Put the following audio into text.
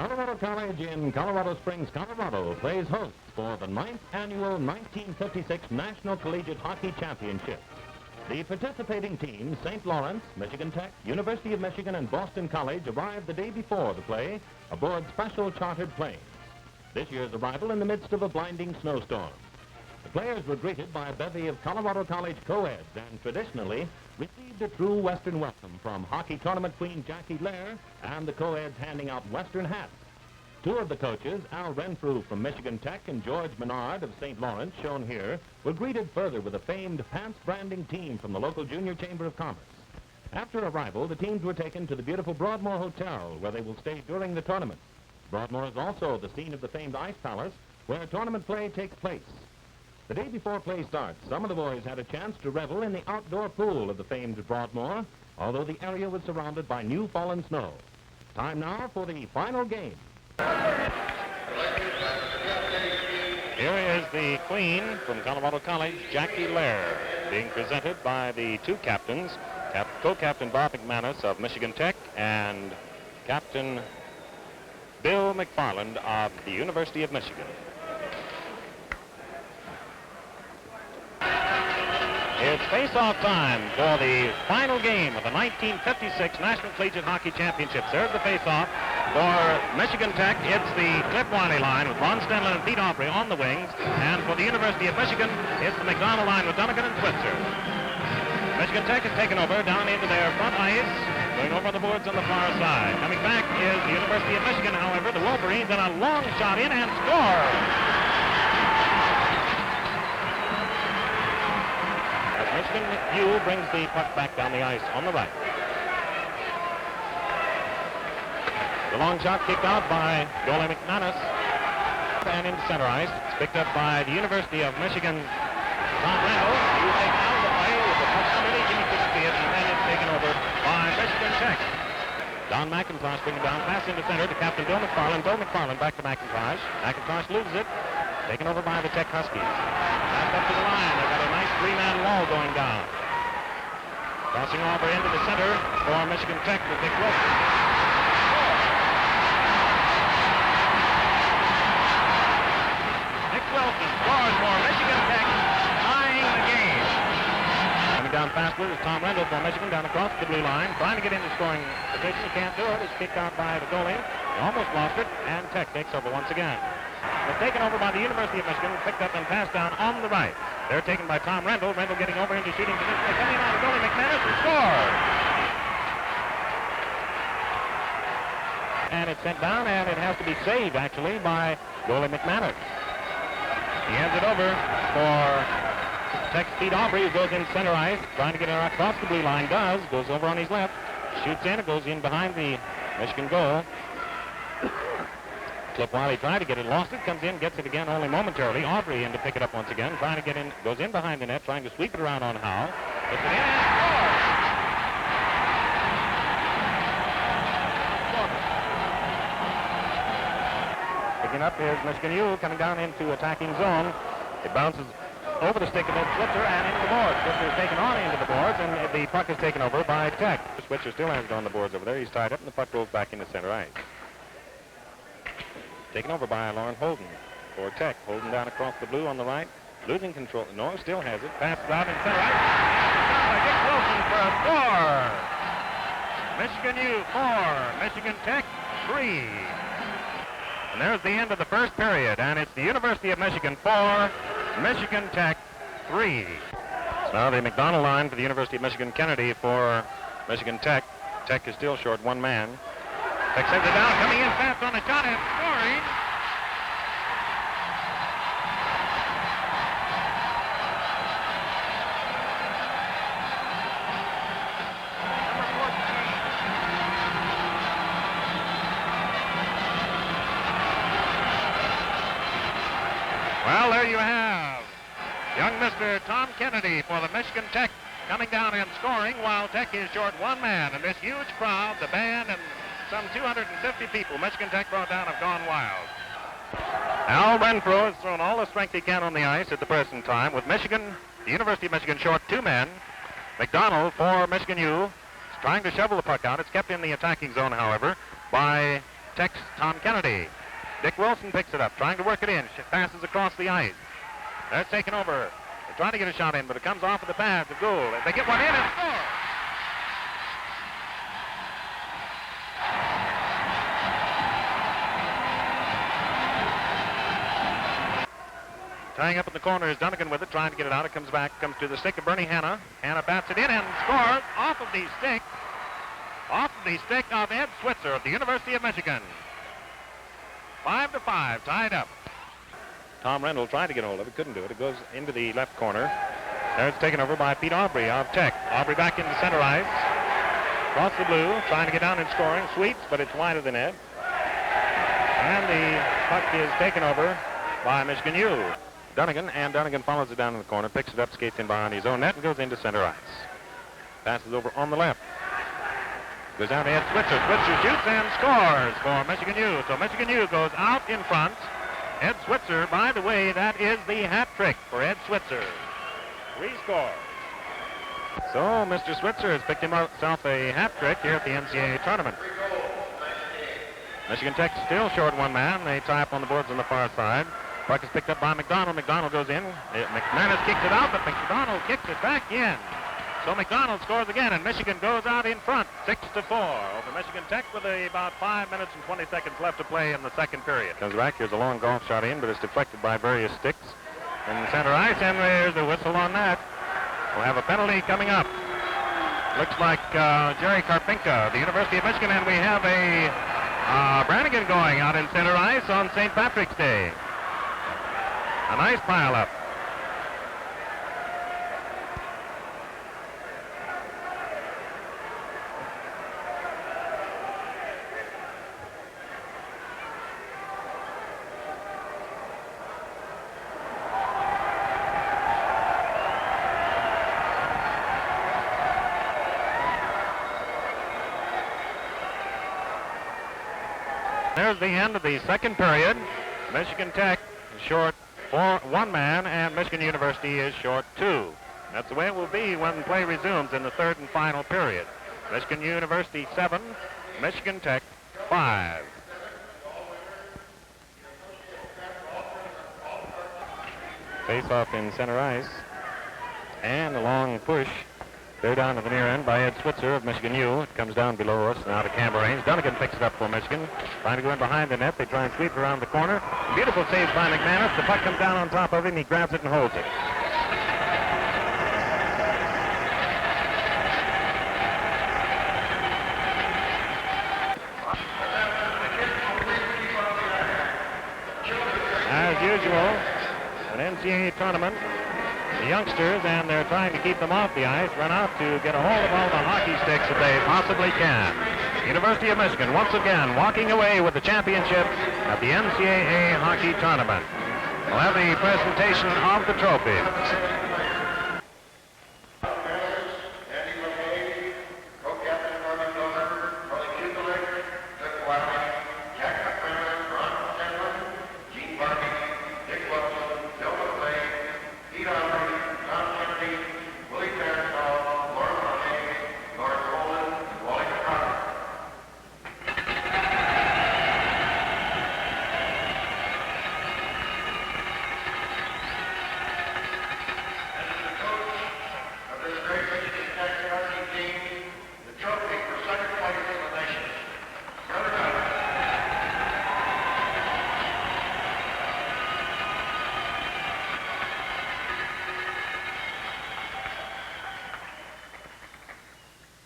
Colorado College in Colorado Springs, Colorado plays host for the 9th annual 1956 National Collegiate Hockey Championship. The participating teams, St. Lawrence, Michigan Tech, University of Michigan, and Boston College, arrived the day before the play aboard special chartered planes. This year's arrival in the midst of a blinding snowstorm. The players were greeted by a bevy of Colorado College co-eds and traditionally received a true Western welcome from hockey tournament queen Jackie Lair and the co-eds handing out Western hats. Two of the coaches, Al Renfrew from Michigan Tech and George Menard of St. Lawrence, shown here, were greeted further with a famed pants branding team from the local Junior Chamber of Commerce. After arrival, the teams were taken to the beautiful Broadmoor Hotel, where they will stay during the tournament. Broadmoor is also the scene of the famed Ice Palace, where tournament play takes place. The day before play starts, some of the boys had a chance to revel in the outdoor pool of the famed Broadmoor, although the area was surrounded by new fallen snow. Time now for the final game. Here is the Queen from Colorado College, Jackie Lair, being presented by the two captains, co-captain Bob McManus of Michigan Tech and Captain Bill McFarland of the University of Michigan. It's face-off time for the final game of the 1956 National Collegiate Hockey Championship. There's the face-off for Michigan Tech. It's the Cliff Wiley line with Ron Stenlin and Pete Aubrey on the wings. And for the University of Michigan, it's the McDonald line with Dunnigan and Switzer. Michigan Tech has taken over down into their front ice, going over the boards on the far side. Coming back is the University of Michigan, however. The Wolverines and a long shot in and score. Michigan U brings the puck back down the ice on the right. The long shot kicked out by goalie McManus and into center ice. It's picked up by the University of Michigan, Tom Randall. He's taken out of the play with the puck underneath him. He couldn't see it, and then it's taken over by Michigan Tech. Don McIntosh bringing down, pass into center to Captain Bill McFarland. Bill McFarland back to McIntosh. McIntosh loses it. Taken over by the Tech Huskies. Back up to the line. They've got a nice three-man wall going down. Crossing over into the center for Michigan Tech with Dick Wilson. Dick Wilson scores for Michigan Tech, tying the game. Coming down faster is Tom Rendell for Michigan down across the blue line, trying to get into scoring position. He can't do it. It's kicked out by the goalie. He almost lost it, and Tech takes over once again. It's taken over by the University of Michigan, picked up and passed down on the right. They're taken by Tom Rendell. Rendell getting over into shooting position. They're coming out of goalie McManus to score. And it's sent down, and it has to be saved, actually, by goalie McManus. He hands it over for Tech Pete Aubrey, who goes in center ice, trying to get it across the blue line. Goes over on his left, shoots in, it goes in behind the Michigan goal. Cliff Wiley tried to get it, lost it, comes in, gets it again only momentarily. Aubrey in to pick it up once again, trying to get in, goes in behind the net, trying to sweep it around on Howe. Gets it in and scores! Picking up is Michigan U, coming down into attacking zone. It bounces over the stick of Switzer and into the boards. Switzer is taken on into the boards, and the puck is taken over by Tech. Switzer still has it on the boards over there. He's tied up, and the puck rolls back into center ice. Taken over by Lauren Holden for Tech. Holden down across the blue on the right. Losing control. No, still has it. Passes out in center ice. And Dick Wilson for a score. Michigan U 4. Michigan Tech 3. And there's the end of the first period. And it's the University of Michigan 4. Michigan Tech 3. So now the McDonald line for the University of Michigan. Kennedy for Michigan Tech. Tech is still short one man. Tech sends it down, coming in fast on the shot and scoring. Well, there you have young Mr. Tom Kennedy for the Michigan Tech coming down and scoring while Tech is short one man. And this huge crowd, the band, and some 250 people Michigan Tech brought down have gone wild. Al Renfrew has thrown all the strength he can on the ice at the present time with Michigan, the University of Michigan short two men. McDonald for Michigan U is trying to shovel the puck out. It's kept in the attacking zone, however, by Tech's Tom Kennedy. Dick Wilson picks it up, trying to work it in. Passes across the ice. They're taken over. They're trying to get a shot in, but it comes off of the pads of goal. They get one in and score. Tying up in the corner is Dunnigan with it, trying to get it out. It comes back, comes to the stick of Bernie Hanna. Hanna bats it in and scores off of the stick. Off of the stick of Ed Switzer of the University of Michigan. 5-5, tied up. Tom Rendell tried to get hold of it, couldn't do it. It goes into the left corner. There it's taken over by Pete Aubrey of Tech. Aubrey back into center ice. Across the blue, trying to get down and scoring. Sweeps, but it's wide of the net. And the puck is taken over by Michigan U. Dunnigan follows it down in the corner, picks it up, skates in behind his own net, and goes into center ice. Passes over on the left. Goes down to Ed Switzer. Switzer shoots and scores for Michigan U. So Michigan U goes out in front. Ed Switzer, by the way, that is the hat trick for Ed Switzer. 3 scores. So Mr. Switzer has picked himself a hat trick here at the NCAA tournament. Michigan Tech still short one man. They tie up on the boards on the far side. Puck is picked up by McDonald. McDonald goes in. McManus kicks it out, but McDonald kicks it back in. So McDonald scores again, and Michigan goes out in front, 6-4 over Michigan Tech with about 5 minutes and 20 seconds left to play in the second period. Comes back. Here's a long golf shot in, but it's deflected by various sticks in the center ice, and there's a whistle on that. We'll have a penalty coming up. Looks like Jerry Karpinka, the University of Michigan, and we have a Brannigan going out in center ice on St. Patrick's Day. A nice pile-up. There's the end of the second period. Michigan Tech is short 1 man, and Michigan University is short 2. That's the way it will be when play resumes in the third and final period. Michigan University 7, Michigan Tech 5. Face-off in center ice, and a long push. They're down to the near end by Ed Switzer of Michigan U. It comes down below us now to camera range. Dunnigan picks it up for Michigan. Trying to go in behind the net. They try and sweep around the corner. Beautiful save by McManus. The puck comes down on top of him. He grabs it and holds it. As usual, an NCAA tournament. The youngsters, and they're trying to keep them off the ice, run out to get a hold of all the hockey sticks that they possibly can. University of Michigan, once again, walking away with the championship at the NCAA hockey tournament. We'll have the presentation of the trophy.